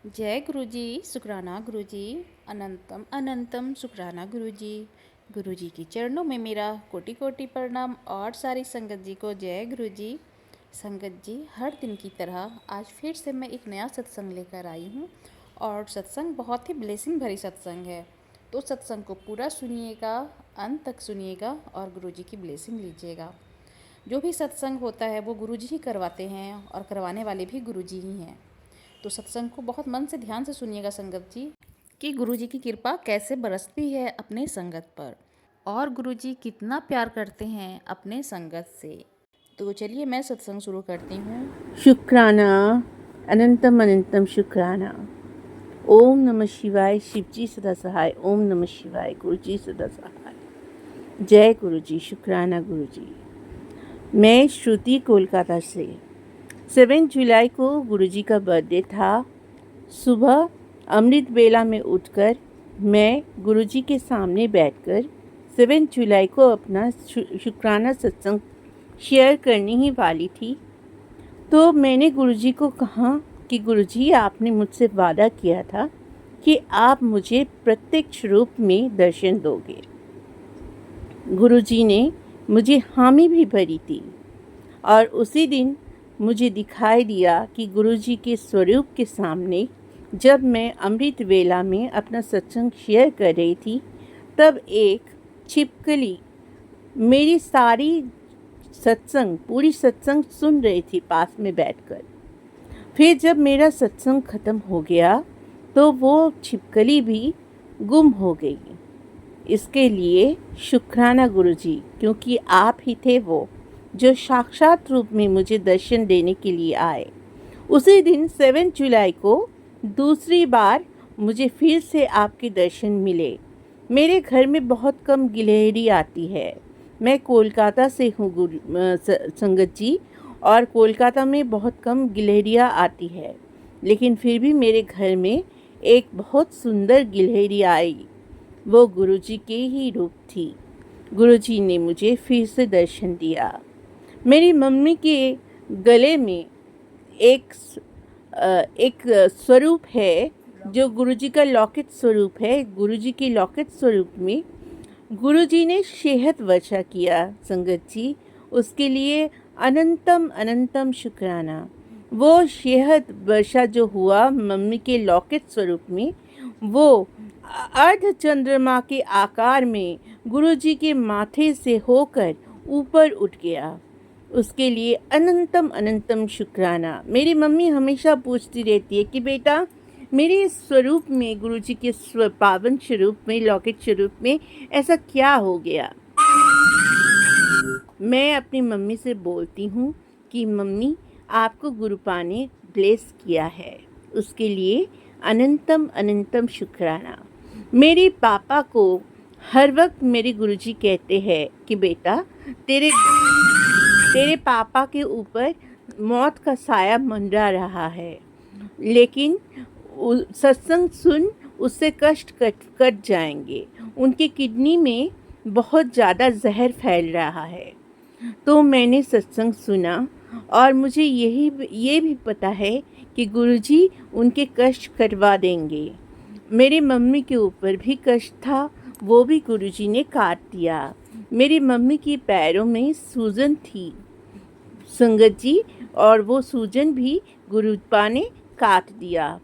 जय गुरुजी, शुक्राना गुरुजी, अनंतम अनंतम शुक्राना गुरुजी। गुरुजी के चरणों में मेरा कोटि कोटि प्रणाम और सारी संगत जी को जय गुरुजी। संगत जी, हर दिन की तरह आज फिर से मैं एक नया सत्संग लेकर आई हूँ और सत्संग बहुत ही ब्लेसिंग भरी सत्संग है। तो सत्संग को पूरा सुनिएगा, अंत तक सुनिएगा और गुरुजी की ब्लेसिंग लीजिएगा। जो भी सत्संग होता है वो गुरुजी ही करवाते हैं और करवाने वाले भी गुरुजी ही हैं। तो सत्संग को बहुत मन से ध्यान से सुनिएगा संगत जी, कि गुरुजी की कृपा कैसे बरसती है अपने संगत पर और गुरुजी कितना प्यार करते हैं अपने संगत से। तो चलिए मैं सत्संग शुरू करती हूँ। शुक्राना अनंतम अनंतम शुक्राना। ओम नमः शिवाय। शिवजी सदा सहाय। ओम नमः शिवाय। गुरुजी सदा सहाय। जय गुरुजी। शुक्राना गुरुजी। मैं श्रुति, कोलकाता से। 7 जुलाई को गुरुजी का बर्थडे था। सुबह अमृत बेला में उठकर मैं गुरुजी के सामने बैठकर 7 जुलाई को अपना शुक्राना सत्संग शेयर करने ही वाली थी। तो मैंने गुरुजी को कहा कि गुरुजी, आपने मुझसे वादा किया था कि आप मुझे प्रत्यक्ष रूप में दर्शन दोगे। गुरुजी ने मुझे हामी भी भरी थी और उसी दिन मुझे दिखाई दिया कि गुरुजी के स्वरूप के सामने जब मैं अमृत वेला में अपना सत्संग शेयर कर रही थी, तब एक छिपकली मेरी पूरी सत्संग सुन रही थी पास में बैठकर। फिर जब मेरा सत्संग खत्म हो गया तो वो छिपकली भी गुम हो गई। इसके लिए शुक्राना गुरुजी, क्योंकि आप ही थे वो जो साक्षात रूप में मुझे दर्शन देने के लिए आए। उसी दिन 7 जुलाई को दूसरी बार मुझे फिर से आपके दर्शन मिले। मेरे घर में बहुत कम गिलहरी आती है। मैं कोलकाता से हूँ संगत जी, और कोलकाता में बहुत कम गिलहरियाँ आती है, लेकिन फिर भी मेरे घर में एक बहुत सुंदर गिलहरी आई। वो गुरुजी के ही रूप थी। गुरुजी ने मुझे फिर से दर्शन दिया। मेरी मम्मी के गले में एक स्वरूप है जो गुरुजी का लॉकेट स्वरूप है। गुरुजी के लॉकेट स्वरूप में गुरुजी ने शहद वर्षा किया संगत जी, उसके लिए अनंतम अनंतम शुक्राना। वो शहद वर्षा जो हुआ मम्मी के लॉकेट स्वरूप में, वो अर्ध चंद्रमा के आकार में गुरुजी के माथे से होकर ऊपर उठ गया। उसके लिए अनंतम अनंतम शुक्राना। मेरी मम्मी हमेशा पूछती रहती है कि बेटा, मेरे स्वरूप में, गुरुजी के पावन स्वरूप में, लौकिक स्वरूप में ऐसा क्या हो गया। मैं अपनी मम्मी से बोलती हूँ कि मम्मी, आपको गुरुपा ने ब्लेस किया है, उसके लिए अनंतम अनंतम शुक्राना। मेरे पापा को हर वक्त मेरे गुरुजी कहते हैं कि बेटा, तेरे पापा के ऊपर मौत का साया मंडरा रहा है, लेकिन सत्संग सुन, उससे कष्ट कट जाएंगे। उनकी किडनी में बहुत ज़्यादा जहर फैल रहा है। तो मैंने सत्संग सुना और मुझे ये भी पता है कि गुरुजी उनके कष्ट कटवा देंगे। मेरी मम्मी के ऊपर भी कष्ट था, वो भी गुरुजी ने काट दिया। मेरी मम्मी के पैरों में सूजन थी संगत जी, और वो सूजन भी गुरुपा ने काट दिया।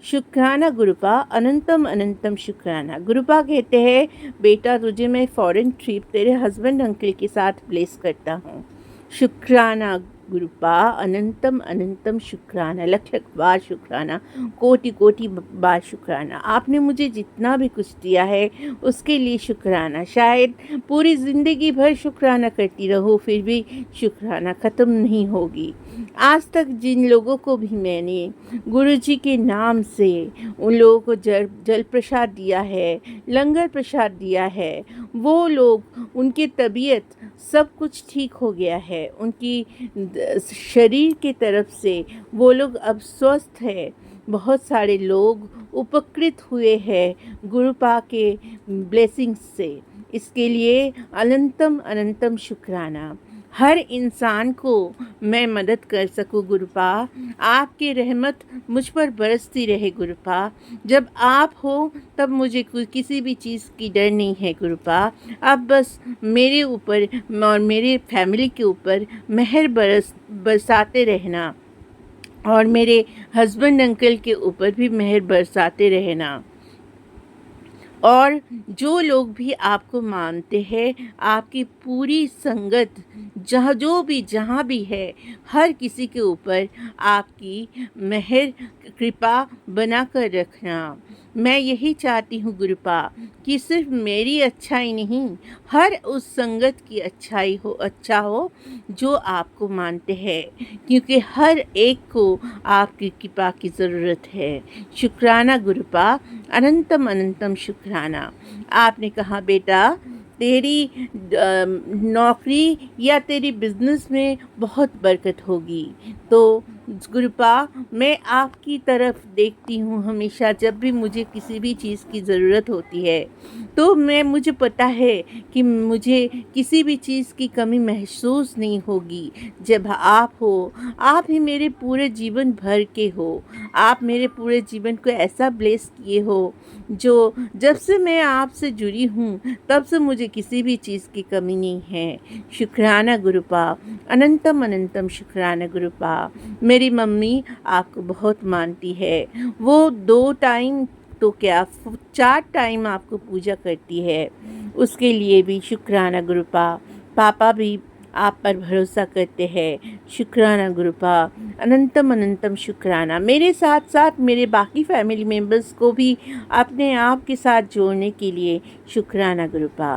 शुक्राना गुरुपा, अनंतम अनंतम शुक्राना। गुरुपा कहते हैं, बेटा, तुझे मैं फॉरेन ट्रिप तेरे हस्बैंड अंकल के साथ ब्लेस करता हूँ। शुक्राना गुरुपा, अनंतम अनंतम शुक्राना। लख लख बार शुक्राना, कोटि कोटि बार शुक्राना। आपने मुझे जितना भी कुछ दिया है उसके लिए शुक्राना। शायद पूरी ज़िंदगी भर शुक्राना करती रहो, फिर भी शुक्राना ख़त्म नहीं होगी। आज तक जिन लोगों को भी मैंने गुरुजी के नाम से उन लोगों को जल प्रसाद दिया है, लंगर प्रसाद दिया है, वो लोग, उनकी तबीयत सब कुछ ठीक हो गया है। उनकी शरीर के तरफ से वो लोग अब स्वस्थ है। बहुत सारे लोग उपकृत हुए हैं गुरुपा के ब्लेसिंग्स से। इसके लिए अनंतम अनंतम शुक्राना। हर इंसान को मैं मदद कर सकूं गुरुपा। आपकी रहमत मुझ पर बरसती रहे गुरुपा। जब आप हो तब मुझे किसी भी चीज़ की डर नहीं है गुरुपा। आप बस मेरे ऊपर और मेरे फैमिली के ऊपर मेहर बरसाते रहना और मेरे हस्बैंड अंकल के ऊपर भी मेहर बरसाते रहना। और जो लोग भी आपको मानते हैं, आपकी पूरी संगत जहाँ भी है, हर किसी के ऊपर आपकी मेहर कृपा बना कर रखना। मैं यही चाहती हूँ गुरुपा कि सिर्फ मेरी अच्छाई नहीं, हर उस संगत की अच्छा हो जो आपको मानते हैं, क्योंकि हर एक को आपकी कृपा की ज़रूरत है। शुक्राना गुरुपा, अनंतम अनंतम शुक्राना। आपने कहा बेटा तेरी नौकरी या तेरी बिजनेस में बहुत बरकत होगी। तो गुरुपा मैं आपकी तरफ देखती हूँ हमेशा, जब भी मुझे किसी भी चीज़ की ज़रूरत होती है तो मुझे पता है कि मुझे किसी भी चीज़ की कमी महसूस नहीं होगी। जब आप हो, आप ही मेरे पूरे जीवन भर के हो। आप मेरे पूरे जीवन को ऐसा ब्लेस किए हो जो जब से मैं आपसे जुड़ी हूँ तब से मुझे किसी भी चीज़ की कमी नहीं है। शुक्राना गुरुपा, अनंतम अनंतम शुक्राना गुरुपा। मेरी मम्मी आपको बहुत मानती है। वो 2 टाइम तो क्या 4 टाइम आपको पूजा करती है। उसके लिए भी शुक्राना गुरुपा। पापा भी आप पर भरोसा करते हैं। शुक्राना गुरुपा, अनंतम अनंतम शुक्राना। मेरे साथ साथ मेरे बाकी फैमिली मेम्बर्स को भी अपने आप के साथ जोड़ने के लिए शुक्राना गुरुपा,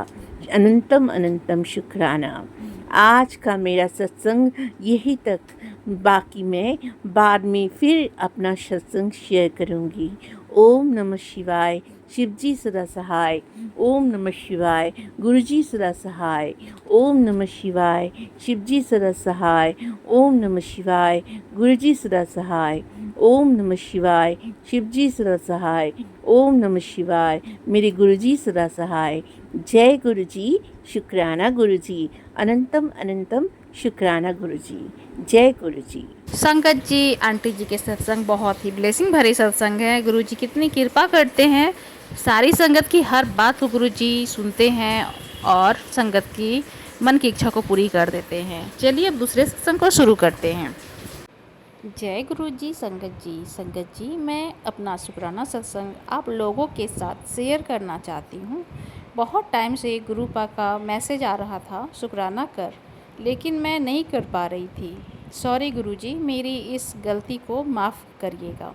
अनंतम अनंतम शुक्राना। आज का मेरा सत्संग यही तक, बाकी मैं बाद में फिर अपना सत्संग शेयर करूँगी। ओम नमः शिवाय। शिवजी सदा सहाय। ओम नमः शिवाय। गुरुजी सदा सहाय। ओम नमः शिवाय। शिवजी सदा सहाय। ओम नमः शिवाय। गुरुजी सदा सहाय। ओम नमः शिवाय। शिवजी सदा सहाय। ओम नमः शिवाय। मेरे गुरुजी सदा सहाय। जय गुरुजी। शुक्राना गुरुजी। अनंतम अनंतम शुक्राना गुरुजी। जय गुरुजी। संगत जी, आंटी जी के सत्संग बहुत ही ब्लेसिंग भरे सत्संग है। गुरु जी कितनी कृपा करते हैं, सारी संगत की हर बात को गुरु जी सुनते हैं और संगत की मन की इच्छा को पूरी कर देते हैं। चलिए अब दूसरे सत्संग को शुरू करते हैं। जय गुरु जी। संगत जी मैं अपना शुक्राना सत्संग आप लोगों के साथ शेयर करना चाहती हूँ। बहुत टाइम से गुरु पा का मैसेज आ रहा था शुक्राना कर, लेकिन मैं नहीं कर पा रही थी। सॉरी गुरुजी, मेरी इस गलती को माफ़ करिएगा।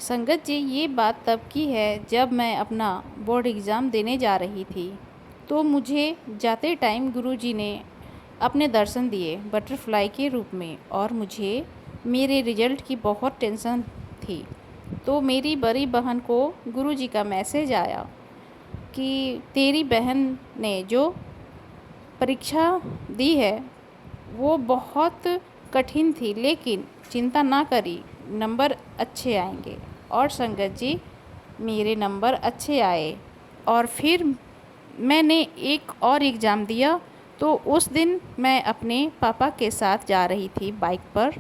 संगत जी, ये बात तब की है जब मैं अपना बोर्ड एग्ज़ाम देने जा रही थी, तो मुझे जाते टाइम गुरुजी ने अपने दर्शन दिए बटरफ्लाई के रूप में, और मुझे मेरे रिज़ल्ट की बहुत टेंशन थी। तो मेरी बड़ी बहन को गुरुजी का मैसेज आया कि तेरी बहन ने जो परीक्षा दी है वो बहुत कठिन थी, लेकिन चिंता ना करी, नंबर अच्छे आएंगे। और संगत जी, मेरे नंबर अच्छे आए। और फिर मैंने एक और एग्ज़ाम दिया, तो उस दिन मैं अपने पापा के साथ जा रही थी बाइक पर,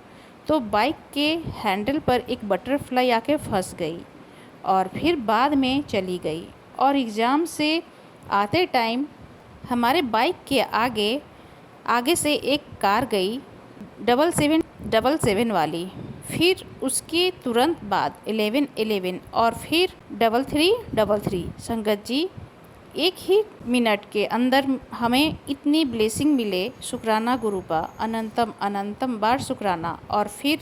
तो बाइक के हैंडल पर एक बटरफ्लाई आके फंस गई और फिर बाद में चली गई। और एग्ज़ाम से आते टाइम हमारे बाइक के आगे से एक कार गई 7777 वाली, फिर उसके तुरंत बाद 1111 और फिर 3333। संगत जी, एक ही मिनट के अंदर हमें इतनी ब्लेसिंग मिले। शुक्राना गुरुपा, अनंतम अनंतम बार शुक्राना। और फिर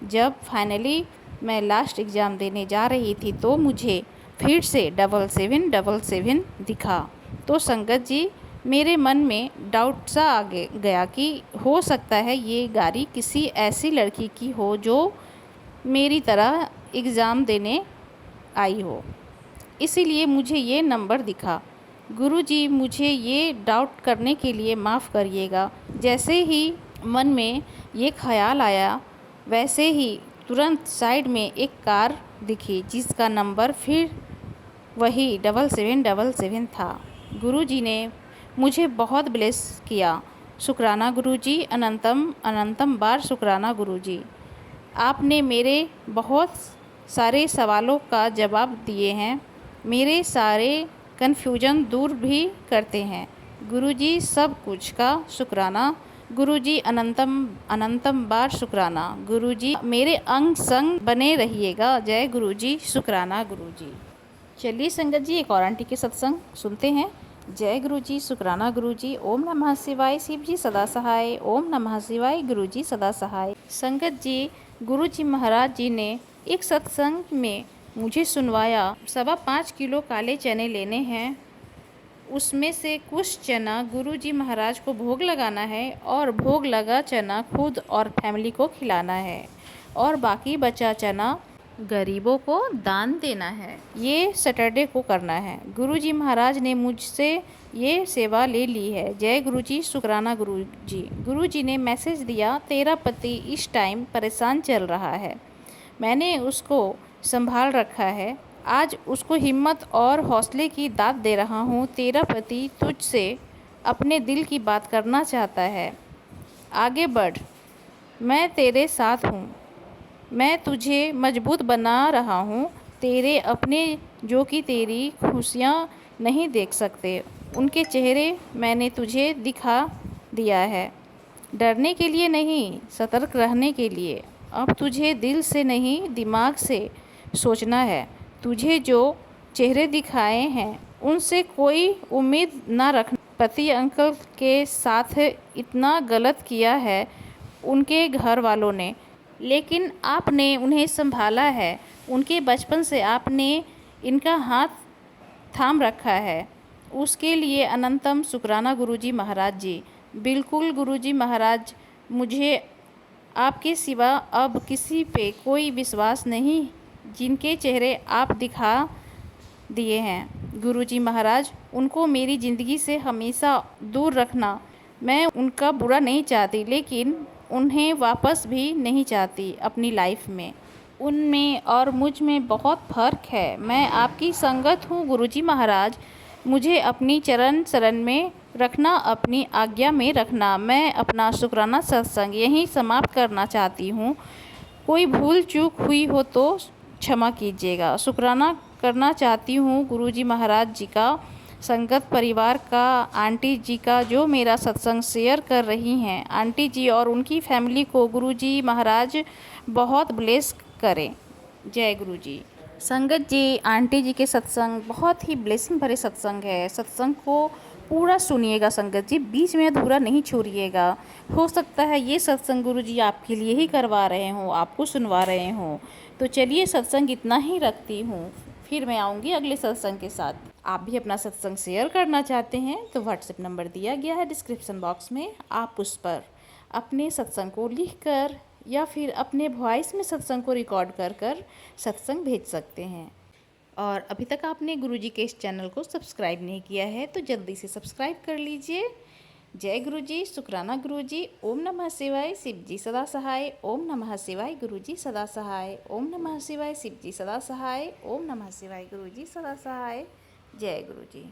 जब फाइनली मैं लास्ट एग्ज़ाम देने जा रही थी तो मुझे फिर से 7777 दिखा। तो संगत जी, मेरे मन में डाउट सा आ गया कि हो सकता है ये गाड़ी किसी ऐसी लड़की की हो जो मेरी तरह एग्ज़ाम देने आई हो, इसीलिए मुझे ये नंबर दिखा। गुरुजी, मुझे ये डाउट करने के लिए माफ़ करिएगा। जैसे ही मन में ये ख्याल आया, वैसे ही तुरंत साइड में एक कार दिखी जिसका नंबर फिर वही 7777 था। गुरुजी ने मुझे बहुत ब्लेस किया शुक्राना गुरुजी, अनंतम अनंतम बार शुक्राना गुरुजी। आपने मेरे बहुत सारे सवालों का जवाब दिए हैं, मेरे सारे कन्फ्यूजन दूर भी करते हैं। गुरुजी सब कुछ का शुक्राना। गुरुजी अनंतम अनंतम बार शुक्राना। गुरुजी मेरे अंग संग बने रहिएगा। जय गुरुजी, शुक्राना गुरुजी। चलिए संगत जी एक और आंटी के सत्संग सुनते हैं। जय गुरुजी, शुक्राना गुरुजी। ओम नमः शिवाय, शिव जी सदा सहाय। ओम नमः शिवाय, गुरुजी सदा सहाय। संगत जी, गुरुजी महाराज जी ने एक सत्संग में मुझे सुनवाया 5.25 किलो काले चने लेने हैं, उसमें से कुछ चना गुरुजी महाराज को भोग लगाना है और भोग लगा चना खुद और फैमिली को खिलाना है और बाकी बचा चना गरीबों को दान देना है। ये सैटरडे को करना है। गुरुजी महाराज ने मुझसे ये सेवा ले ली है। जय गुरुजी, शुक्राना गुरुजी। गुरुजी ने मैसेज दिया, तेरा पति इस टाइम परेशान चल रहा है, मैंने उसको संभाल रखा है, आज उसको हिम्मत और हौसले की दात दे रहा हूँ। तेरा पति तुझसे अपने दिल की बात करना चाहता है, आगे बढ़, मैं तेरे साथ हूँ, मैं तुझे मजबूत बना रहा हूँ। तेरे अपने जो कि तेरी खुशियाँ नहीं देख सकते, उनके चेहरे मैंने तुझे दिखा दिया है। डरने के लिए नहीं, सतर्क रहने के लिए। अब तुझे दिल से नहीं दिमाग से सोचना है। तुझे जो चेहरे दिखाए हैं उनसे कोई उम्मीद ना रखना। पति अंकल के साथ इतना गलत किया है उनके घर वालों ने, लेकिन आपने उन्हें संभाला है। उनके बचपन से आपने इनका हाथ थाम रखा है, उसके लिए अनंतम शुक्राना गुरुजी महाराज जी। बिल्कुल गुरुजी महाराज, मुझे आपके सिवा अब किसी पे कोई विश्वास नहीं, जिनके चेहरे आप दिखा दिए हैं। गुरुजी महाराज, उनको मेरी ज़िंदगी से हमेशा दूर रखना। मैं उनका बुरा नहीं चाहती, लेकिन उन्हें वापस भी नहीं चाहती अपनी लाइफ में। उनमें और मुझ में बहुत फ़र्क है। मैं आपकी संगत हूँ गुरुजी महाराज, मुझे अपनी चरण शरण में रखना, अपनी आज्ञा में रखना। मैं अपना शुक्राना सत्संग यहीं समाप्त करना चाहती हूँ। कोई भूल चूक हुई हो तो क्षमा कीजिएगा। शुक्राना करना चाहती हूँ गुरुजी महाराज जी का, संगत परिवार का, आंटी जी का जो मेरा सत्संग शेयर कर रही हैं। आंटी जी और उनकी फैमिली को गुरुजी महाराज बहुत ब्लेस करें। जय गुरुजी। संगत जी, आंटी जी के सत्संग बहुत ही ब्लेसिंग भरे सत्संग है। सत्संग को पूरा सुनिएगा संगत जी, बीच में अधूरा नहीं छोड़िएगा। हो सकता है ये सत्संग गुरुजी आपके लिए ही करवा रहे हों, आपको सुनवा रहे हों। तो चलिए सत्संग इतना ही रखती हूँ, फिर मैं आऊँगी अगले सत्संग के साथ। आप भी अपना सत्संग शेयर करना चाहते हैं तो व्हाट्सएप नंबर दिया गया है डिस्क्रिप्शन बॉक्स में, आप उस पर अपने सत्संग को लिखकर या फिर अपने वॉइस में सत्संग को रिकॉर्ड कर सत्संग भेज सकते हैं। और अभी तक आपने गुरुजी के इस चैनल को सब्सक्राइब नहीं किया है तो जल्दी से सब्सक्राइब कर लीजिए। जय गुरुजी, शुक्राना गुरुजी। ओम नमः शिवाय, शिव जी सदा सहाय। ओम नमः शिवाय, गुरुजी सदा सहाय। ओम नमः शिवाय, शिव जी सदा सहाय। ओम नमः शिवाय, गुरुजी सदा सहाय। जय गुरुजी।